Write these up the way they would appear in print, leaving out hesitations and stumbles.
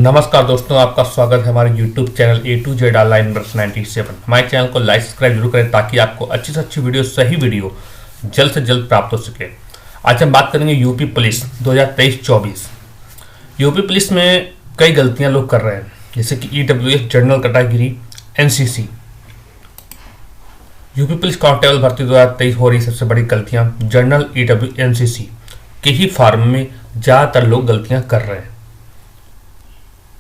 नमस्कार दोस्तों, आपका स्वागत है हमारे YouTube channel A to Z online वर्ष 97। हमारे चैनल को लाइक सब्सक्राइब जरूर करें ताकि आपको अच्छी से अच्छी वीडियो, सही वीडियो जल्द से जल्द प्राप्त हो सके। आज हम बात करेंगे यूपी पुलिस 2023-24। यूपी पुलिस में कई गलतियां लोग कर रहे हैं, जैसे कि EWS general category NCC। UP police constable भर्ती 2023 हो रही सबसे बड़ी गलतियां जनरल EW NCC के ही फॉर्म में ज़्यादातर लोग गलतियां कर रहे हैं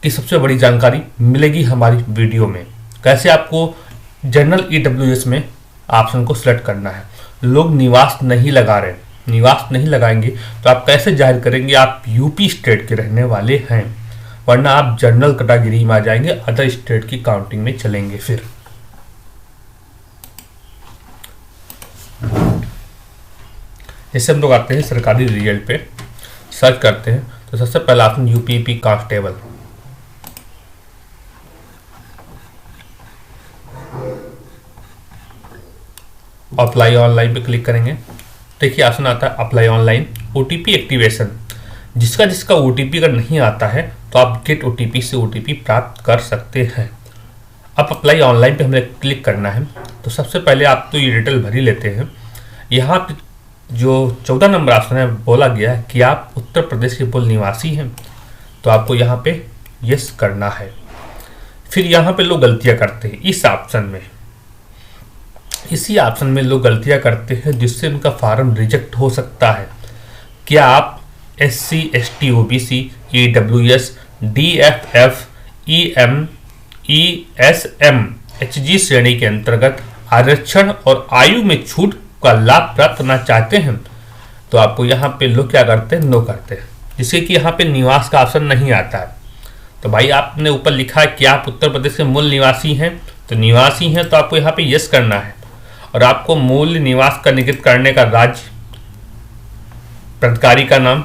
की सबसे बड़ी जानकारी मिलेगी हमारी वीडियो में। कैसे आपको जनरल EWS में ऑप्शन को सिलेक्ट करना है। लोग निवास नहीं लगा रहे, निवास नहीं लगाएंगे तो आप कैसे जाहिर करेंगे आप यूपी स्टेट के रहने वाले हैं, वरना आप जनरल कैटेगरी में आ जाएंगे, अदर स्टेट की काउंटिंग में चलेंगे। फिर जैसे हम लोग आते हैं सरकारी रिजल्ट पे सर्च करते हैं तो सबसे पहला option UPP constable. Apply online पे क्लिक करेंगे, देखिए ऑप्शन आता है अप्लाई ऑनलाइन OTP एक्टिवेशन। जिसका OTP अगर नहीं आता है तो आप गेट OTP से OTP प्राप्त कर सकते हैं। अब अप्लाई ऑनलाइन पे हमें क्लिक करना है तो सबसे पहले आप तो ये डिटेल भर ही लेते हैं। यहाँ पे जो 14 नंबर ऑप्शन है बोला गया है कि आप उत्तर प्रदेश के मूल निवासी हैं, तो आपको यहाँ पे यस करना है। फिर यहाँ पे लोग गलतियाँ करते हैं इसी ऑप्शन में लोग गलतियां करते हैं, जिससे उनका फॉर्म रिजेक्ट हो सकता है। क्या आप SC ST OBC EWS DFF EM ESM HG श्रेणी के अंतर्गत आरक्षण और आयु में छूट का लाभ प्राप्त करना चाहते हैं, तो आपको यहाँ पे लोग क्या करते हैं, नो करते हैं, जिससे कि यहाँ पे निवास का ऑप्शन नहीं आता है। तो भाई आपने ऊपर लिखा है कि आप उत्तर प्रदेश के मूल निवासी हैं, तो निवासी हैं तो आपको यहाँ पे यस करना है। और आपको मूल निवास का निगत करने का राज्य, प्राधिकारी का नाम,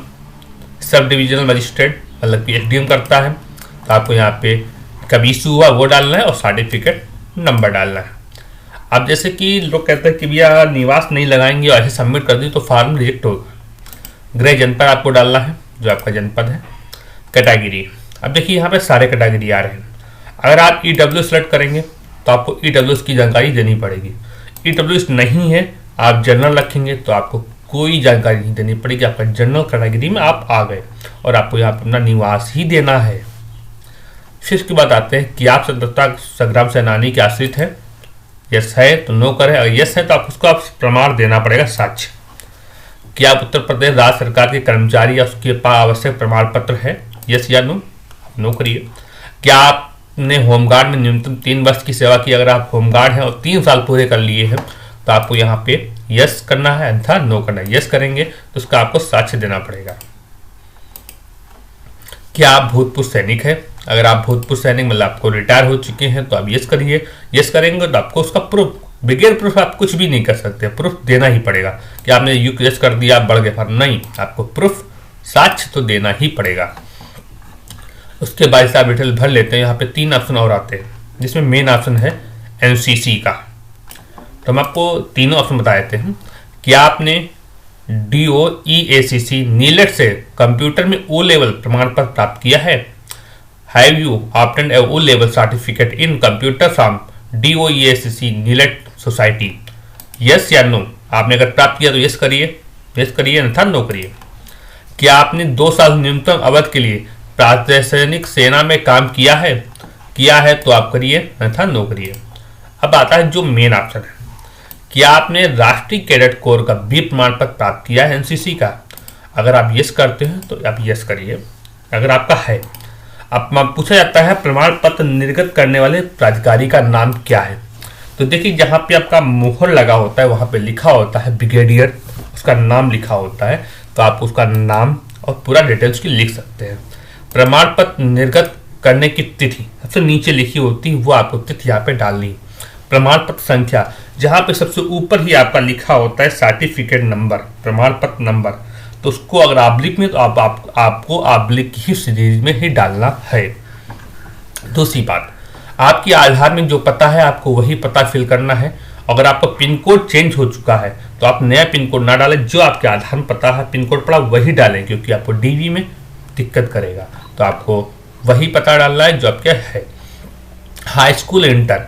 सब डिविजनल मजिस्ट्रेट मतलब कि SDM करता है, तो आपको यहाँ पे कब इशू हुआ वो डालना है और सर्टिफिकेट नंबर डालना है। अब जैसे कि लोग कहते हैं कि भैया निवास नहीं लगाएंगे और ऐसे सबमिट कर दी तो फॉर्म रिजेक्ट होगा। गृह जनपद आपको डालना है, जो आपका जनपद है। कैटेगरी, अब देखिए यहाँ पे सारे कैटेगरी आ रहे हैं। अगर आप EWS सेलेक्ट करेंगे तो आपको EWS की जानकारी देनी पड़ेगी। EWS नहीं है, आप जनरल रखेंगे तो आपको कोई जानकारी नहीं देनी पड़ेगी। आपका जनरल कैटेगरी में आप आ गए और आपको यहाँ पर अपना निवास ही देना है। फिर उसके बाद आते हैं कि आप स्वतंत्रता संग्राम सेनानी के आश्रित है, यस है तो नो करें, अगर यस है तो आप उसको प्रमाण देना पड़ेगा, साक्ष्य कि आप उत्तर प्रदेश राज्य सरकार के कर्मचारी या उसके पास आवश्यक प्रमाण पत्र है, यस या नो, नो करिए। क्या आपने होमगार्ड में न्यूनतम 3 वर्ष की सेवा की, अगर आप होमगार्ड हैं और 3 साल पूरे कर लिए हैं तो आपको यहाँ पे यस करना है, अन्यथा नो करना है। यस करेंगे तो उसका आपको साक्ष्य देना पड़ेगा। क्या आप भूतपूर्व सैनिक है, अगर आप भूतपूर्व सैनिक मतलब आपको रिटायर हो चुके हैं तो आप यस करिए। यस करेंगे तो आपको उसका प्रूफ, बगैर प्रूफ आप कुछ भी नहीं कर सकते, प्रूफ देना ही पड़ेगा। कि आपने यस कर दिया आप बढ़ गए फॉर्म, नहीं, आपको प्रूफ साक्ष्य तो देना ही पड़ेगा। उसके बाद से आप डिटेल भर लेते हैं। यहाँ पे 3 ऑप्शन और आते हैं, जिसमें मेन ऑप्शन है NCC का। तो हम आपको तीनों ऑप्शन बता देते हैं कि आपने DOEACC नीलेट से कंप्यूटर में O लेवल प्रमाण पत्र प्राप्त किया है। Have you obtained A O level certificate in computer from DOEACC नीलेट society, yes या नो। आपने अगर प्राप्त किया तो यस करिए अन्यथा नो करिए। क्या आपने 2 साल न्यूनतम अवधि के लिए प्रादेशिक सेना में काम किया है तो आप करिए, अन्यथा नो करिए। अब आता है जो मेन ऑप्शन है, क्या आपने राष्ट्रीय कैडेट कोर का B प्रमाण पत्र प्राप्त किया है NCC का। अगर आप यस करते हैं तो आप यस करिए, अगर आपका है। अब पूछा जाता है प्रमाण पत्र निर्गत करने वाले प्राधिकारी का नाम क्या है। तो देखिए जहाँ पे आपका मुहर लगा होता है वहाँ पे लिखा होता है ब्रिगेडियर, उसका नाम लिखा होता है, तो आप उसका नाम और पूरा डिटेल्स की लिख सकते हैं। प्रमाण पत्र निर्गत करने की तिथि सबसे नीचे लिखी होती है, वो आपको तिथि यहाँ पे डालनी। प्रमाण पत्र संख्या, जहाँ पे सबसे ऊपर ही आपका लिखा होता है सर्टिफिकेट नंबर, प्रमाण पत्र नंबर, तो उसको अगर ऑब्लिक में तो आपको ऑब्लिक ही सीरीज में ही डालना है। दूसरी बात, आपकी आधार में जो पता है आपको वही पता फिल करना है। अगर आपका पिन कोड चेंज हो चुका है तो आप नया पिन कोड ना डालें, जो आपके आधार में पता है पिन कोड पड़ा वही डालें, क्योंकि आपको DV में दिक्कत करेगा। तो आपको वही पता डालना है जो आपका है। हाई स्कूल इंटर,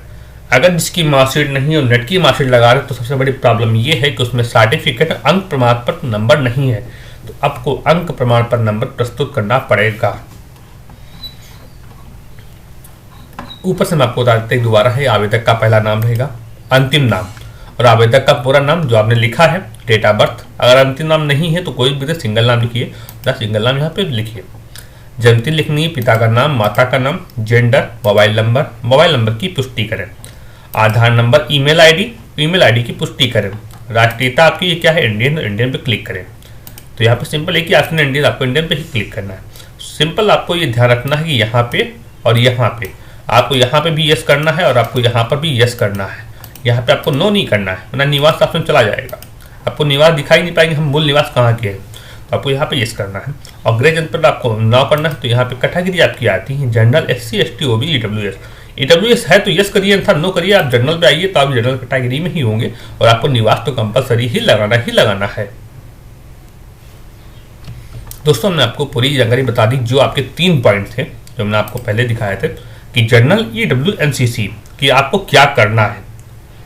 अगर जिसकी मार्कशीट नहीं है और नेट की मार्कशीट लगा रहे तो सबसे बड़ी प्रॉब्लम ये है कि उसमें सर्टिफिकेट अंक प्रमाण पत्र नंबर नहीं है, तो आपको अंक प्रमाण पत्र नंबर प्रस्तुत करना पड़ेगा। ऊपर से मैं आपको बता देते दोबारा है, आवेदक का पहला नाम रहेगा, अंतिम नाम और आवेदक का पूरा नाम जो आपने लिखा है, डेट ऑफ बर्थ। अगर अंतिम नाम नहीं है तो कोई भी सिंगल नाम लिखिए, सिंगल नाम यहाँ पे लिखिए। जन्मतिथि लिखनी है, पिता का नाम, माता का नाम, जेंडर, मोबाइल नंबर की पुष्टि करें, आधार नंबर, ईमेल आईडी की पुष्टि करें। राष्ट्रीयता आपकी ये क्या है, इंडियन पे क्लिक करें। तो यहाँ पे सिंपल है कि आपने इंडियन, आपको इंडियन पे ही क्लिक करना है। सिंपल आपको ये ध्यान रखना है कि यहाँ पे और यहाँ पे आपको यहाँ पे भी यस करना है और आपको यहाँ पर भी यस करना है। यहाँ पे आपको नो नहीं करना है, वरना निवास ऑप्शन चला जाएगा, आपको निवास दिखाई नहीं पाएंगे हम मूल निवास कहाँ के हैं। तो आपको यहाँ पे यस करना है और गृह जनपद आपको नो करना है। तो यहाँ पे कैटेगरी आपकी आती है general, SC ST OBC EWS है तो यस करिए, था नो करिए। आप जनरल पे आइए तो आप जनरल कैटेगरी में ही होंगे और आपको निवास तो कंपलसरी ही लगाना है। दोस्तों हमने आपको पूरी जानकारी बता दी, जो आपके 3 पॉइंट थे जो हमने आपको पहले दिखाए थे कि जनरल, EWNCC कि आपको क्या करना है।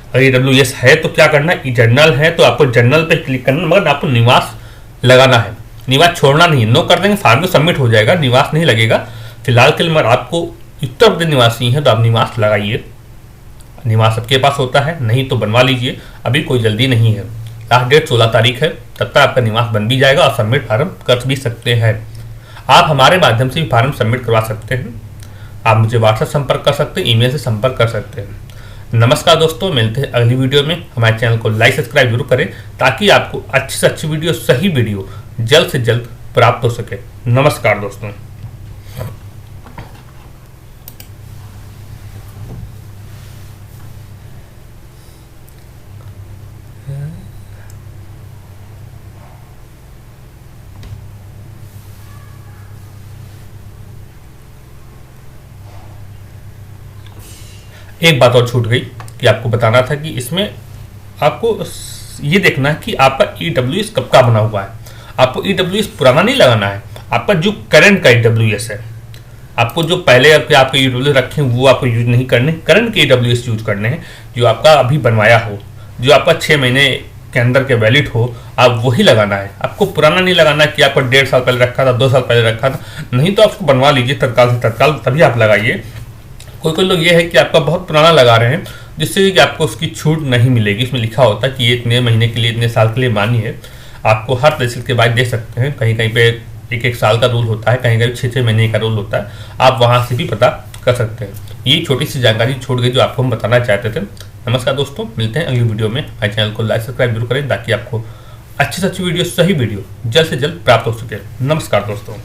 अगर EWS है तो क्या करना है, जनरल है तो आपको जनरल पे क्लिक करना, मगर आपको निवास लगाना है, निवास छोड़ना नहीं। नो कर देंगे फॉर्म में सबमिट हो जाएगा, निवास नहीं लगेगा फिलहाल के लिए। मगर आपको उत्तर प्रदेश निवासी है तो आप निवास लगाइए, निवास सबके पास होता है, नहीं तो बनवा लीजिए, अभी कोई जल्दी नहीं है। लास्ट डेट 16 तारीख है, तब तक आपका निवास बन भी जाएगा और सबमिट फार्म कर भी सकते हैं। आप हमारे माध्यम से भी फार्म सबमिट करवा सकते हैं। आप मुझे व्हाट्सएप संपर्क कर सकते हैं, ईमेल से संपर्क कर सकते हैं। नमस्कार दोस्तों, मिलते हैं अगली वीडियो में। हमारे चैनल को लाइक सब्सक्राइब जरूर करें ताकि आपको अच्छी से अच्छी वीडियो, सही वीडियो जल्द से जल्द प्राप्त हो सके। नमस्कार दोस्तों। एक बात और छूट गई कि आपको बताना था कि इसमें आपको ये देखना है कि आपका EWS कब का बना हुआ है। आपको EWS पुराना नहीं लगाना है, आपका जो करंट का EWS है, आपको जो पहले आपके EWS रखे हैं वो आपको यूज नहीं करने, करंट के EWS यूज करने हैं जो आपका अभी बनवाया हो, जो आपका 6 महीने के अंदर के वैलिड हो, आप वही लगाना है। आपको पुराना नहीं लगाना है कि आपको 1.5 साल पहले रखा था, 2 साल पहले रखा था, नहीं तो आपको बनवा लीजिए तत्काल से तत्काल, तभी आप लगाइए। कोई लोग ये है कि आपका बहुत पुराना लगा रहे हैं जिससे कि आपको उसकी छूट नहीं मिलेगी। इसमें लिखा होता है कि ये इतने महीने के लिए, इतने साल के लिए मान्य है। आपको हर तहसील के बाद दे सकते हैं, कहीं कहीं पे 1 साल का रूल होता है, कहीं कहीं 6 महीने का रूल होता है, आप वहाँ से भी पता कर सकते हैं। ये छोटी सी जानकारी छूट गई जो आपको हम बताना चाहते थे। नमस्कार दोस्तों, मिलते हैं अगली वीडियो में। हमारे चैनल को लाइक सब्सक्राइब जरूर करें ताकि आपको अच्छी से अच्छी वीडियो, सही वीडियो जल्द से जल्द प्राप्त हो सके। नमस्कार दोस्तों।